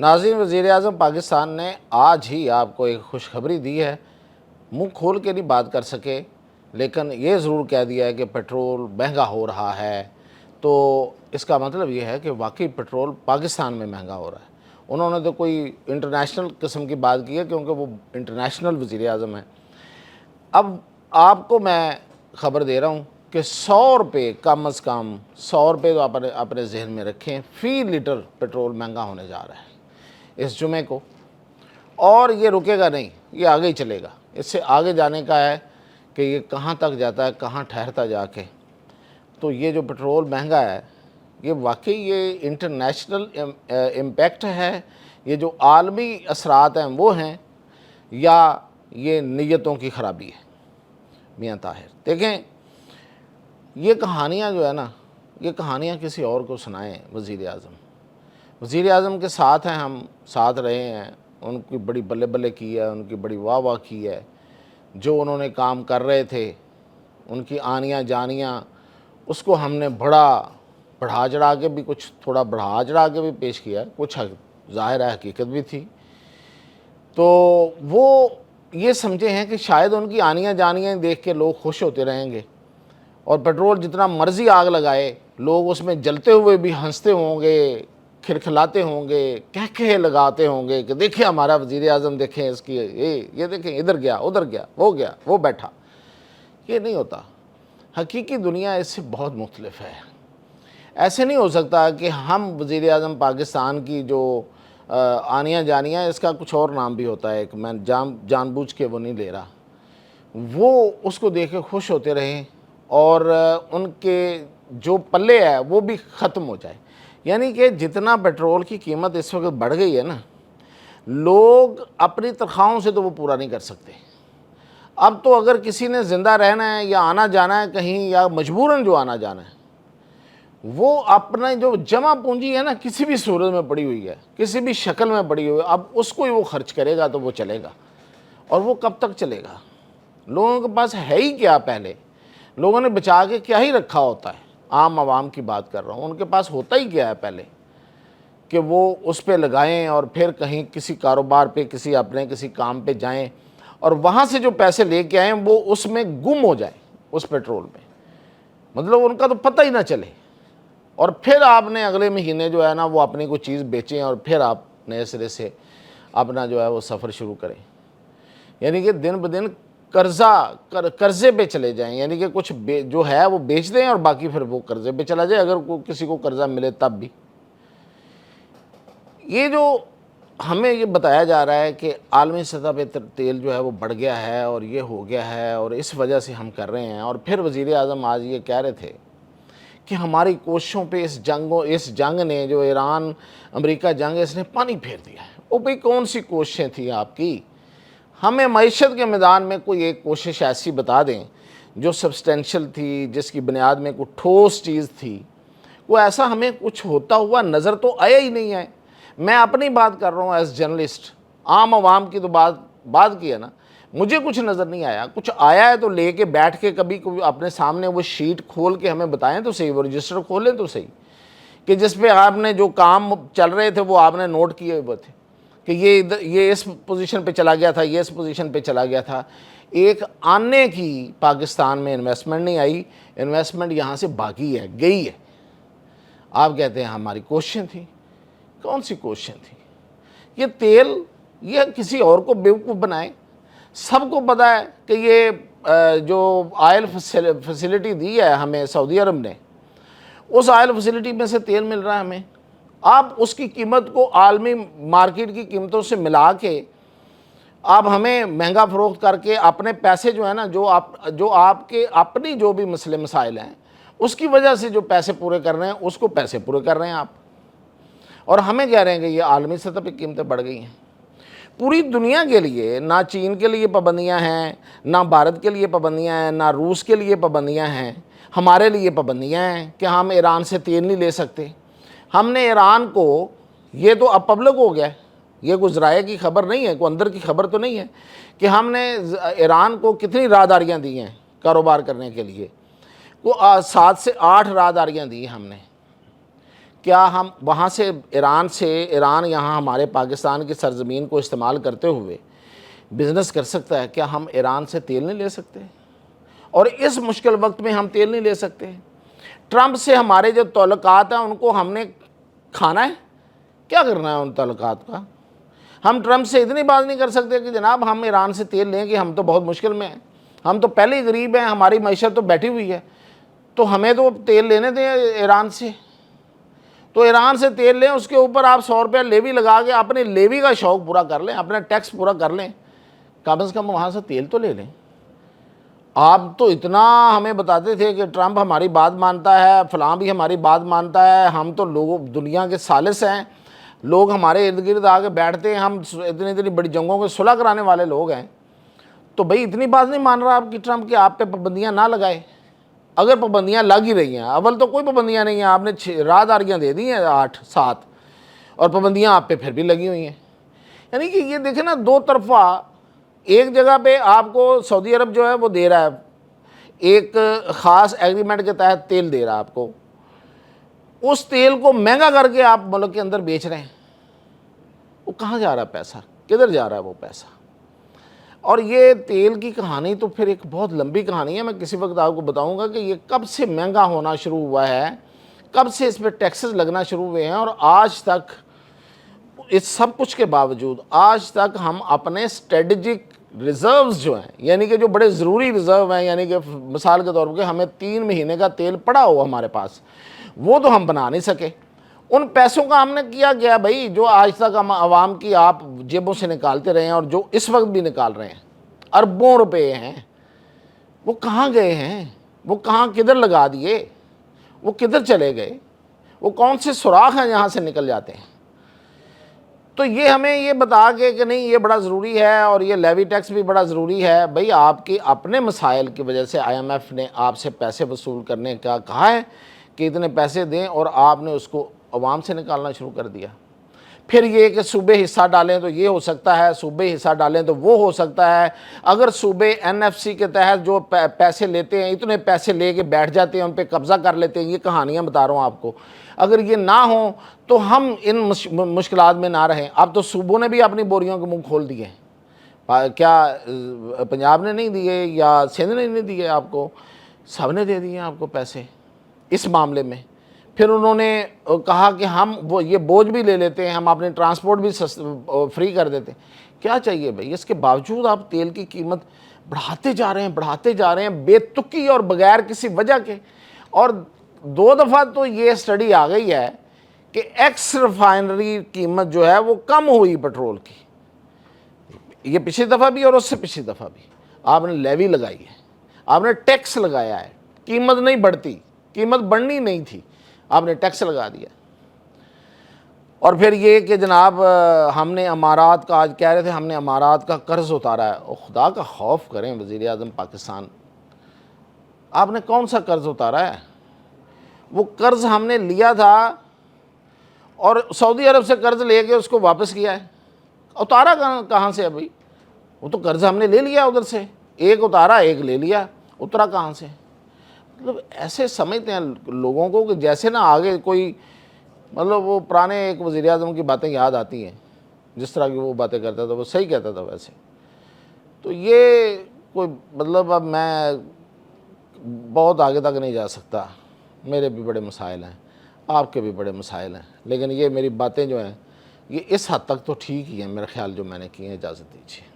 ناظرین، وزیر اعظم پاکستان نے آج ہی آپ کو ایک خوشخبری دی ہے۔ منہ کھول کے نہیں بات کر سکے، لیکن یہ ضرور کہہ دیا ہے کہ پیٹرول مہنگا ہو رہا ہے۔ تو اس کا مطلب یہ ہے کہ واقعی پیٹرول پاکستان میں مہنگا ہو رہا ہے۔ انہوں نے تو کوئی انٹرنیشنل قسم کی بات کی ہے، کیونکہ وہ انٹرنیشنل وزیر اعظم ہیں۔ اب آپ کو میں خبر دے رہا ہوں کہ 100 روپے کم از کم 100 روپے تو اپنے ذہن میں رکھیں، فی لیٹر پیٹرول مہنگا ہونے جا رہا ہے اس جمعے کو، اور یہ رکے گا نہیں، یہ آگے ہی چلے گا۔ اس سے آگے جانے کا ہے کہ یہ کہاں تک جاتا ہے، کہاں ٹھہرتا جا کے۔ تو یہ جو پیٹرول مہنگا ہے، یہ واقعی یہ انٹرنیشنل امپیکٹ ہے، یہ جو عالمی اثرات ہیں وہ ہیں، یا یہ نیتوں کی خرابی ہے؟ میاں طاہر دیکھیں، یہ کہانیاں جو ہے نا، یہ کہانیاں کسی اور کو سنائیں۔ وزیر اعظم کے ساتھ ہیں، ہم ساتھ رہے ہیں، ان کی بڑی بلے بلے کی ہے، ان کی بڑی واہ واہ کی ہے۔ جو انہوں نے کام کر رہے تھے، ان کی آنیاں جانیاں، اس کو ہم نے بڑھا چڑھا کے بھی کچھ تھوڑا بڑھا چڑھا کے بھی پیش کیا، کچھ ظاہر ہے حقیقت بھی تھی۔ تو وہ یہ سمجھے ہیں کہ شاید ان کی آنیاں جانیاں دیکھ کے لوگ خوش ہوتے رہیں گے، اور پیٹرول جتنا مرضی آگ لگائے، لوگ اس میں جلتے ہوئے بھی ہنستے ہوں گے، کھلکھلاتے ہوں گے، کہہ لگاتے ہوں گے کہ دیکھیں ہمارا وزیر اعظم، دیکھیں اس کی یہ دیکھیں، ادھر گیا ادھر گیا وہ بیٹھا۔ یہ نہیں ہوتا۔ حقیقی دنیا اس سے بہت مختلف ہے۔ ایسے نہیں ہو سکتا کہ ہم وزیر اعظم پاکستان کی جو آنیاں جانیاں، اس کا کچھ اور نام بھی ہوتا ہے، کہ میں جان بوجھ کے وہ نہیں لے رہا، وہ اس کو دیکھ کے خوش ہوتے رہیں، اور ان کے جو پلے ہے وہ بھی ختم ہو جائے۔ یعنی کہ جتنا پیٹرول کی قیمت اس وقت بڑھ گئی ہے نا، لوگ اپنی تنخواہوں سے تو وہ پورا نہیں کر سکتے۔ اب تو اگر کسی نے زندہ رہنا ہے یا آنا جانا ہے کہیں، یا مجبوراً جو آنا جانا ہے، وہ اپنا جو جمع پونجی ہے نا، کسی بھی صورت میں پڑی ہوئی ہے، کسی بھی شکل میں پڑی ہوئی ہے، اب اس کو ہی وہ خرچ کرے گا تو وہ چلے گا۔ اور وہ کب تک چلے گا؟ لوگوں کے پاس ہے ہی کیا؟ پہلے لوگوں نے بچا کے کیا ہی رکھا ہوتا ہے؟ عام عوام کی بات کر رہا ہوں، ان کے پاس ہوتا ہی کیا ہے پہلے کہ وہ اس پہ لگائیں، اور پھر کہیں کسی کاروبار پہ، کسی کام پہ جائیں، اور وہاں سے جو پیسے لے کے آئیں وہ اس میں گم ہو جائیں، اس پیٹرول میں، مطلب ان کا تو پتہ ہی نہ چلے۔ اور پھر آپ نے اگلے مہینے جو ہے نا، وہ اپنی کوئی چیز بیچیں، اور پھر آپ نئے سرے سے اپنا جو ہے وہ سفر شروع کریں۔ یعنی کہ دن بدن قرضے پہ چلے جائیں، یعنی کہ کچھ جو ہے وہ بیچ دیں، اور باقی پھر وہ قرضے پہ چلا جائے، اگر کسی کو قرضہ ملے تب بھی۔ یہ جو ہمیں یہ بتایا جا رہا ہے کہ عالمی سطح پہ تیل جو ہے وہ بڑھ گیا ہے، اور یہ ہو گیا ہے، اور اس وجہ سے ہم کر رہے ہیں، اور پھر وزیر اعظم آج یہ کہہ رہے تھے کہ ہماری کوششوں پہ اس جنگ نے، جو ایران امریکہ جنگ ہے، اس نے پانی پھیر دیا ہے۔ وہ بھئی کون سی کوششیں تھیں آپ کی؟ ہمیں معیشت کے میدان میں کوئی ایک کوشش ایسی بتا دیں جو سبسٹینشل تھی، جس کی بنیاد میں کوئی ٹھوس چیز تھی۔ وہ ایسا ہمیں کچھ ہوتا ہوا نظر تو آیا ہی نہیں ہے۔ میں اپنی بات کر رہا ہوں ایز جرنلسٹ، عام عوام کی تو بات کی ہے نا، مجھے کچھ نظر نہیں آیا۔ کچھ آیا ہے تو لے کے بیٹھ کے کبھی اپنے سامنے وہ شیٹ کھول کے ہمیں بتائیں تو صحیح، وہ رجسٹر کھولیں تو صحیح، کہ جس پہ آپ نے جو کام چل رہے تھے وہ آپ نے نوٹ کیے ہوئے تھے، کہ یہ اس پوزیشن پہ چلا گیا تھا، یہ اس پوزیشن پہ چلا گیا تھا۔ ایک آنے کی پاکستان میں انویسٹمنٹ نہیں آئی، انویسٹمنٹ یہاں سے بھاگی ہے، گئی ہے۔ آپ کہتے ہیں ہماری کوششیں تھیں۔ کون سی کوششیں تھیں؟ یہ تیل، یہ کسی اور کو بیوقوف بنائیں۔ سب کو پتہ ہے کہ یہ جو آئل فیسیلٹی دی ہے ہمیں سعودی عرب نے، اس آئل فیسیلٹی میں سے تیل مل رہا ہے ہمیں۔ آپ اس کی قیمت کو عالمی مارکیٹ کی قیمتوں سے ملا کے آپ ہمیں مہنگا فروخت کر کے اپنے پیسے جو ہے نا، جو آپ کے اپنی جو بھی مسئلے مسائل ہیں، اس کی وجہ سے جو پیسے پورے کر رہے ہیں، اس کو پیسے پورے کر رہے ہیں آپ، اور ہمیں کہہ رہے ہیں کہ یہ عالمی سطح پہ قیمتیں بڑھ گئی ہیں۔ پوری دنیا کے لیے، نہ چین کے لیے پابندیاں ہیں، نہ بھارت کے لیے پابندیاں ہیں، نہ روس کے لیے پابندیاں ہیں، ہمارے لیے پابندیاں ہیں کہ ہم ایران سے تیل نہیں لے سکتے۔ ہم نے ایران کو، یہ تو اب پبلک ہو گیا ہے، یہ کوئی ذرائع کی خبر نہیں ہے، کوئی اندر کی خبر تو نہیں ہے، کہ ہم نے ایران کو کتنی راہداریاں دی ہیں کاروبار کرنے کے لیے، وہ 7 سے 8 راہداریاں دی ہم نے، کیا ہم وہاں سے ایران یہاں ہمارے پاکستان کی سرزمین کو استعمال کرتے ہوئے بزنس کر سکتا ہے؟ کیا ہم ایران سے تیل نہیں لے سکتے؟ اور اس مشکل وقت میں ہم تیل نہیں لے سکتے؟ ٹرمپ سے ہمارے جو تعلقات ہیں ان کو ہم نے کھانا ہے؟ کیا کرنا ہے ان تعلقات کا؟ ہم ٹرمپ سے اتنی بات نہیں کر سکتے کہ جناب ہم ایران سے تیل لیں، کہ ہم تو بہت مشکل میں ہیں، ہم تو پہلے ہی غریب ہیں، ہماری معیشت تو بیٹھی ہوئی ہے، تو ہمیں تو تیل لینے دیں ایران سے۔ تو ایران سے تیل لیں، اس کے اوپر آپ 100 روپیہ لیوی لگا کے اپنے لیوی کا شوق پورا کر لیں، اپنا ٹیکس پورا کر لیں، کم از کم وہاں سے تیل تو لے لیں۔ آپ تو اتنا ہمیں بتاتے تھے کہ ٹرمپ ہماری بات مانتا ہے، فلاں بھی ہماری بات مانتا ہے، ہم تو لوگوں دنیا کے ثالث ہیں، لوگ ہمارے ارد گرد آ کے بیٹھتے ہیں، ہم اتنی بڑی جنگوں کے صلح کرانے والے لوگ ہیں۔ تو بھئی اتنی بات نہیں مان رہا آپ کی ٹرمپ کہ آپ پہ پابندیاں نہ لگائے؟ اگر پابندیاں لگ ہی رہی ہیں، اول تو کوئی پابندیاں نہیں ہیں، آپ نے راہداریاں دے دی ہیں 8 7، اور پابندیاں آپ پہ پھر بھی لگی ہوئی ہیں۔ یعنی کہ یہ دیکھیں نا، دو طرفہ، ایک جگہ پہ آپ کو سعودی عرب جو ہے وہ دے رہا ہے، ایک خاص ایگریمنٹ کے تحت تیل دے رہا ہے آپ کو، اس تیل کو مہنگا کر کے آپ ملک کے اندر بیچ رہے ہیں۔ وہ کہاں جا رہا ہے پیسہ؟ کدھر جا رہا ہے وہ پیسہ؟ اور یہ تیل کی کہانی تو پھر ایک بہت لمبی کہانی ہے، میں کسی وقت آپ کو بتاؤں گا کہ یہ کب سے مہنگا ہونا شروع ہوا ہے، کب سے اس پہ ٹیکسز لگنا شروع ہوئے ہیں، اور آج تک اس سب کچھ کے باوجود آج تک ہم اپنے اسٹریٹجک ریزروز جو ہیں، یعنی کہ جو بڑے ضروری ریزرو ہیں، یعنی کہ مثال کے طور پر ہمیں 3 مہینے کا تیل پڑا ہو ہمارے پاس، وہ تو ہم بنا نہیں سکے۔ ان پیسوں کا ہم نے کیا گیا بھائی، جو آج تک ہم عوام کی آپ جیبوں سے نکالتے رہے ہیں، اور جو اس وقت بھی نکال رہے ہیں، اربوں روپے ہیں، وہ کہاں گئے ہیں؟ وہ کہاں کدھر لگا دیے؟ وہ کدھر چلے گئے؟ وہ کون سے سوراخ ہیں جہاں سے نکل جاتے ہیں؟ تو یہ ہمیں یہ بتا کے کہ نہیں یہ بڑا ضروری ہے، اور یہ لیوی ٹیکس بھی بڑا ضروری ہے۔ بھئی آپ کی اپنے مسائل کی وجہ سے آئی ایم ایف نے آپ سے پیسے وصول کرنے کا کہا ہے کہ اتنے پیسے دیں، اور آپ نے اس کو عوام سے نکالنا شروع کر دیا۔ پھر یہ کہ صوبے حصہ ڈالیں تو یہ ہو سکتا ہے، صوبے حصہ ڈالیں تو وہ ہو سکتا ہے۔ اگر صوبے این ایف سی کے تحت جو پیسے لیتے ہیں، اتنے پیسے لے کے بیٹھ جاتے ہیں، ان پہ قبضہ کر لیتے ہیں، یہ کہانیاں بتا رہا ہوں آپ کو، اگر یہ نہ ہوں تو ہم ان مشکلات میں نہ رہیں۔ اب تو صوبوں نے بھی اپنی بوریوں کے منہ کھول دیے ہیں، کیا پنجاب نے نہیں دیے یا سندھ نے نہیں دیے آپ کو؟ سب نے دے دیے آپ کو پیسے اس معاملے میں۔ پھر انہوں نے کہا کہ ہم یہ بوجھ بھی لے لیتے ہیں، ہم اپنے ٹرانسپورٹ بھی فری کر دیتے ہیں۔ کیا چاہیے بھائی؟ اس کے باوجود آپ تیل کی قیمت بڑھاتے جا رہے ہیں بے تکی اور بغیر کسی وجہ کے۔ اور 2 دفعہ تو یہ سٹڈی آ گئی ہے کہ ایکس ریفائنری قیمت جو ہے وہ کم ہوئی پٹرول کی، یہ پچھلی دفعہ بھی اور اس سے پچھلی دفعہ بھی۔ آپ نے لیوی لگائی ہے، آپ نے ٹیکس لگایا ہے، قیمت نہیں بڑھتی، قیمت بڑھنی نہیں تھی، آپ نے ٹیکس لگا دیا۔ اور پھر یہ کہ جناب ہم نے امارات کا، آج کہہ رہے تھے ہم نے امارات کا قرض اتارا ہے۔ اور خدا کا خوف کریں وزیر اعظم پاکستان، آپ نے کون سا قرض اتارا ہے؟ وہ قرض ہم نے لیا تھا اور سعودی عرب سے قرض لے کے اس کو واپس کیا ہے، اتارا کہاں سے ابھی؟ وہ تو قرض ہم نے لے لیا ادھر سے، ایک اتارا ایک لے لیا، اترا کہاں سے؟ مطلب ایسے سمجھتے ہیں لوگوں کو کہ جیسے نا آگے کوئی، مطلب وہ پرانے ایک وزیر اعظم کی باتیں یاد آتی ہیں، جس طرح کی وہ باتیں کرتا تھا وہ صحیح کہتا تھا ویسے۔ تو یہ کوئی مطلب، اب میں بہت آگے تک نہیں جا سکتا، میرے بھی بڑے مسائل ہیں، آپ کے بھی بڑے مسائل ہیں، لیکن یہ میری باتیں جو ہیں یہ اس حد تک تو ٹھیک ہی ہیں میرا خیال جو میں نے کی ہیں۔ اجازت دیجیے۔